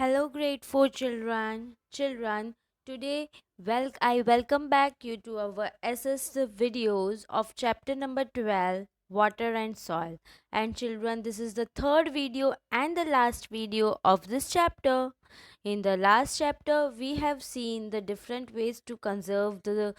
Hello, grade 4 children. Today I welcome back you to our SS videos of chapter number 12, Water and Soil. And children, this is the third video and the last video of this chapter. In the last chapter, we have seen the different ways to conserve the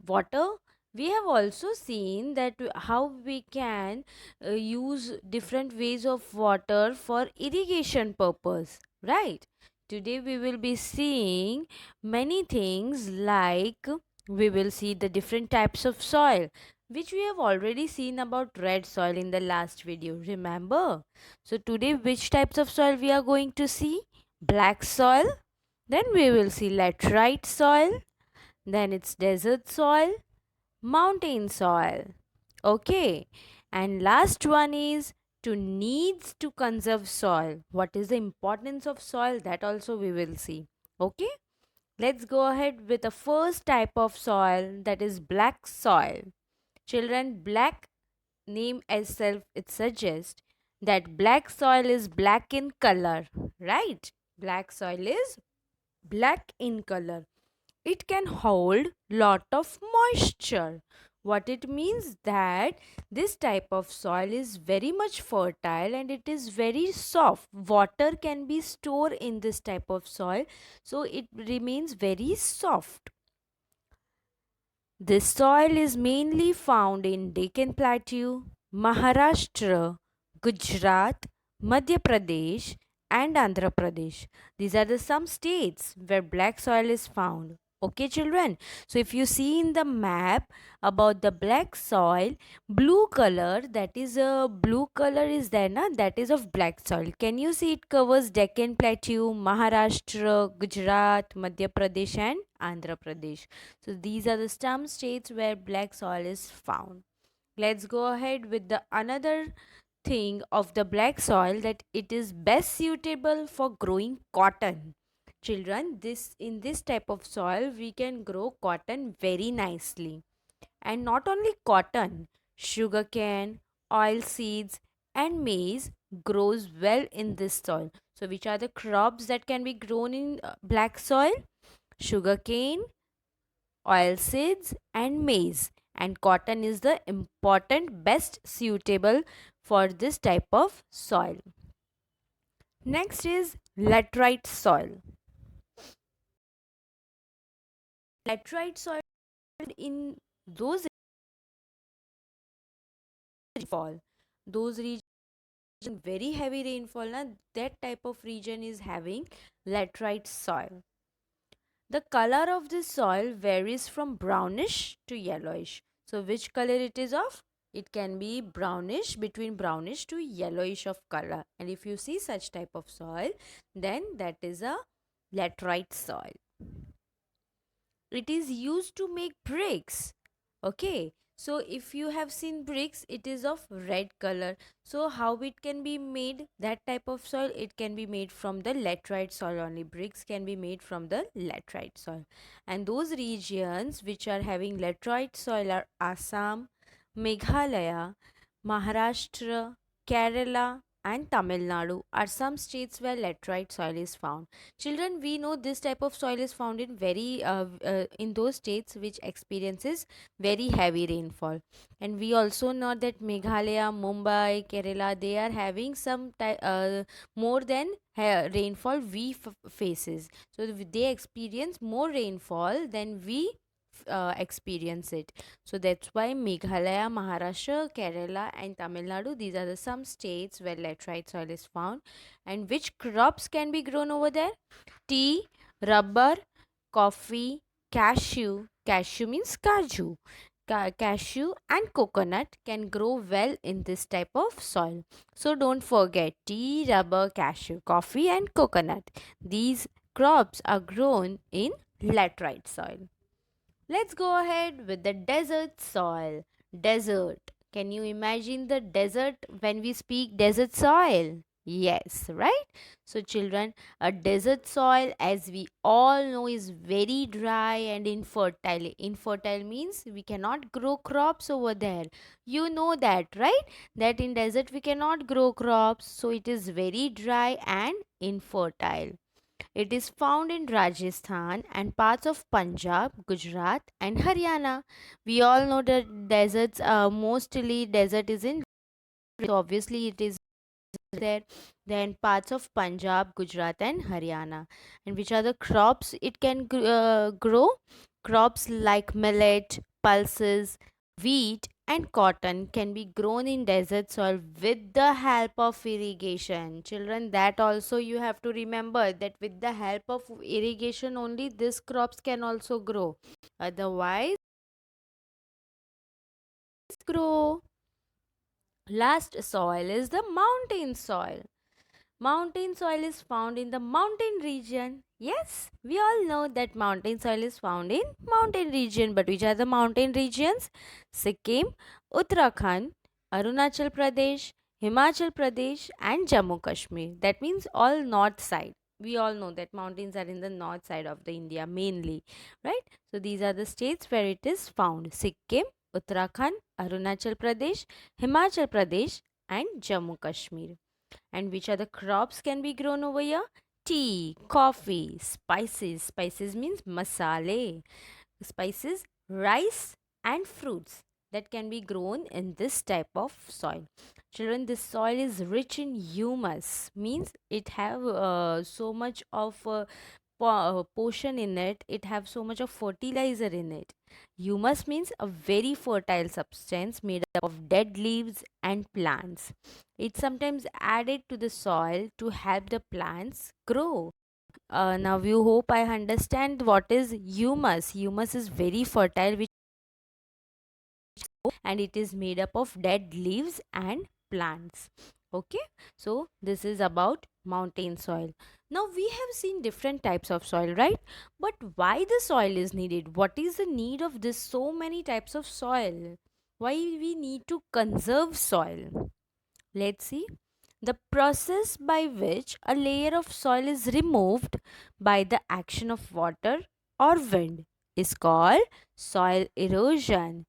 water. We have also seen that how we can use different ways of water for irrigation purpose, right? Today we will be seeing many things, like we will see the different types of soil, which we have already seen about red soil in the last video, remember? So today, which types of soil we are going to see? Black soil, then we will see laterite soil, then it's desert soil, mountain soil. Okay. And last one is to needs to conserve soil. What is the importance of soil? That also we will see. Okay. Let's go ahead with the first type of soil, that is black soil. Children, black name itself it suggests that black soil is black in color, right? Black soil is black in color. It can hold lot of moisture. What it means that this type of soil is very much fertile and it is very soft. Water can be stored in this type of soil, so it remains very soft. This soil is mainly found in Deccan Plateau, Maharashtra, Gujarat, Madhya Pradesh, and Andhra Pradesh. These are the some states where black soil is found. Okay, children. So, if you see in the map about the black soil, blue color, that is a blue color is there, na? That is of black soil. Can you see it covers Deccan Plateau, Maharashtra, Gujarat, Madhya Pradesh, and Andhra Pradesh. So these are the some states where black soil is found. Let's go ahead with the another thing of the black soil, that it is best suitable for growing cotton. Children, this in this type of soil we can grow cotton very nicely. And not only cotton, sugarcane, oil seeds and maize grows well in this soil. So which are the crops that can be grown in black soil? Sugarcane, oilseeds and maize, and cotton is the important best suitable for this type of soil. Next is laterite soil. Laterite soil in those rainfall, those region very heavy rainfall, na, that type of region is having laterite soil. The color of this soil varies from brownish to yellowish. So which color it is of? It can be brownish, between brownish to yellowish of color. And if you see such type of soil, then that is a laterite soil. It is used to make bricks. Okay. So if you have seen bricks, it is of red color. So how it can be made, that type of soil? It can be made from the laterite soil only. Bricks can be made from the laterite soil. And those regions which are having laterite soil are Assam, Meghalaya, Maharashtra, Kerala, and Tamil Nadu are some states where laterite soil is found. Children, we know this type of soil is found in in those states which experiences very heavy rainfall. And we also know that Meghalaya, Mumbai, Kerala, they are having more than rainfall we faces. So they experience more rainfall than we experience it. So that's why Meghalaya, Maharashtra, Kerala, and Tamil Nadu, these are the some states where laterite soil is found. And which crops can be grown over there? Tea, rubber, coffee, cashew. Cashew means kaju. Cashew and coconut can grow well in this type of soil. So don't forget tea, rubber, cashew, coffee, and coconut. These crops are grown in laterite soil. Let's go ahead with the desert soil. Desert. Can you imagine the desert when we speak desert soil? Yes, right? So, children, a desert soil, as we all know, is very dry and infertile. Infertile means we cannot grow crops over there. You know that, right? That in desert we cannot grow crops, so it is very dry and infertile. It is found in Rajasthan and parts of Punjab, Gujarat, and Haryana. We all know that deserts, mostly desert is in, so obviously it is there. Then parts of Punjab, Gujarat, and Haryana. And which are the crops it can grow? Crops like millet, pulses, wheat, and cotton can be grown in desert soil with the help of irrigation. Children, that also you have to remember that with the help of irrigation only these crops can also grow. Otherwise, grow. Last soil is the mountain soil. Mountain soil is found in the mountain region. Yes, we all know that mountain soil is found in mountain region. But which are the mountain regions? Sikkim, Uttarakhand, Arunachal Pradesh, Himachal Pradesh, and Jammu Kashmir. That means all north side. We all know that mountains are in the north side of the India mainly, right? So these are the states where it is found: Sikkim, Uttarakhand, Arunachal Pradesh, Himachal Pradesh, and Jammu Kashmir. And which other crops can be grown over here? Tea, coffee, spices. Spices means masale. Spices, rice, and fruits that can be grown in this type of soil. Children, this soil is rich in humus, means it have so much of portion in it, it have so much of fertilizer in it. Humus means a very fertile substance made up of dead leaves and plants. It's sometimes added to the soil to help the plants grow. Now you hope I understand what is humus. Humus is very fertile, which and it is made up of dead leaves and plants. Okay, so this is about mountain soil. Now we have seen different types of soil, right? But why the soil is needed? What is the need of this so many types of soil? Why we need to conserve soil? Let's see. The process by which a layer of soil is removed by the action of water or wind is called soil erosion.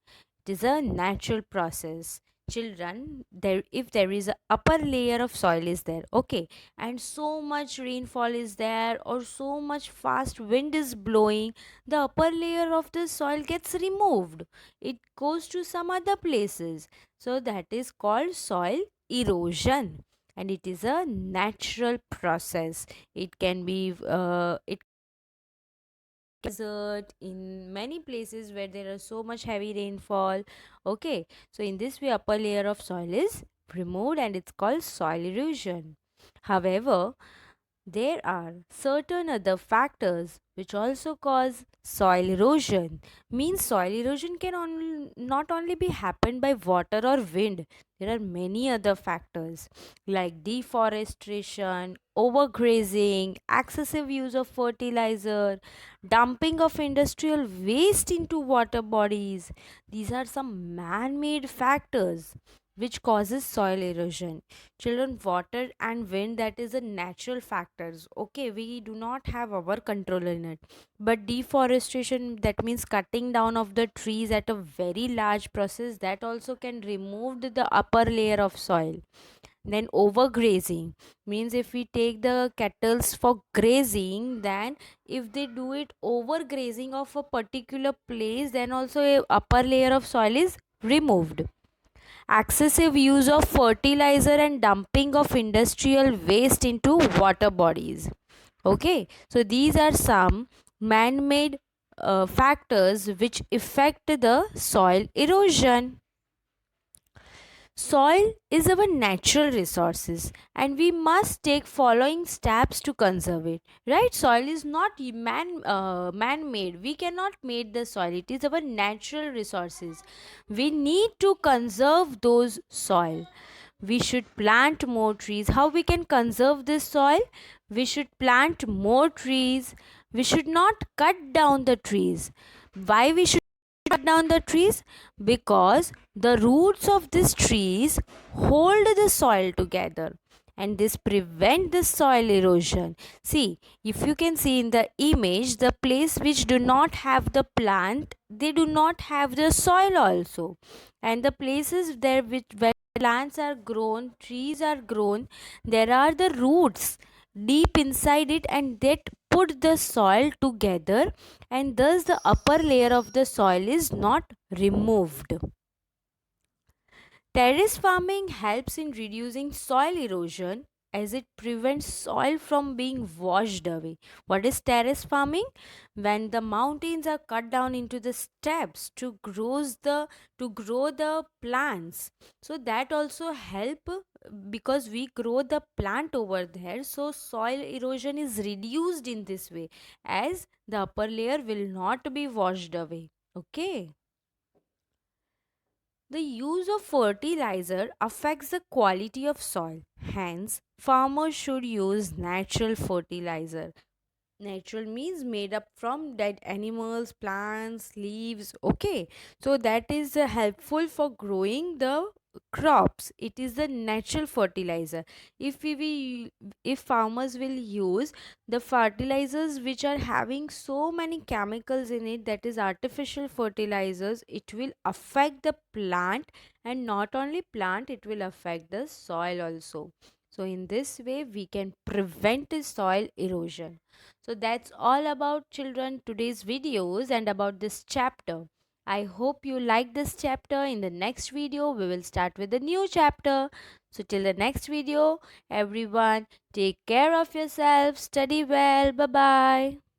It is a natural process. Children, there if there is a upper layer of soil is there, okay, and so much rainfall is there or so much fast wind is blowing, the upper layer of the soil gets removed. It goes to some other places. So that is called soil erosion, and it is a natural process. It can be it desert in many places where there are so much heavy rainfall. Okay, so in this way upper layer of soil is removed and it's called soil erosion. However, there are certain other factors which also cause soil erosion. Means soil erosion can not only be happened by water or wind. There are many other factors like deforestation, overgrazing, excessive use of fertilizer, dumping of industrial waste into water bodies. These are some man-made factors which causes soil erosion. Children, water and wind, that is a natural factors. Okay, we do not have our control in it. But deforestation, that means cutting down of the trees at a very large process, that also can remove the upper layer of soil. Then overgrazing means if we take the cattles for grazing, then if they do it overgrazing of a particular place, then also a upper layer of soil is removed. Excessive use of fertilizer and dumping of industrial waste into water bodies. Okay, so these are some man made factors which affect the soil erosion. Soil is our natural resources and we must take following steps to conserve it. Right? Soil is not man made. We cannot make the soil. It is our natural resources. We need to conserve those soil. We should plant more trees. How we can conserve this soil? We should plant more trees. We should not cut down the trees. Why we should cut down the trees? Because the roots of these trees hold the soil together and this prevent the soil erosion. See, if you can see in the image, the place which do not have the plant, they do not have the soil also. And the places there which where plants are grown, trees are grown, there are the roots. deep inside it, and that put the soil together, and thus the upper layer of the soil is not removed. Terrace farming helps in reducing soil erosion as it prevents soil from being washed away. What is terrace farming? When the mountains are cut down into the steps to grow the plants. So that also help, because we grow the plant over there, so soil erosion is reduced in this way, as the upper layer will not be washed away. Okay. The use of fertilizer affects the quality of soil. Hence, farmers should use natural fertilizer. Natural means made up from dead animals, plants, leaves. Okay, so that is helpful for growing the crops. It is the natural fertilizer. If farmers will use the fertilizers which are having so many chemicals in it, that is artificial fertilizers, it will affect the plant, and not only plant, it will affect the soil also. So in this way we can prevent the soil erosion. So that's all about, children, today's videos and about this chapter. I hope you like this chapter. In the next video, we will start with a new chapter. So till the next video, everyone, take care of yourself, study well. Bye bye.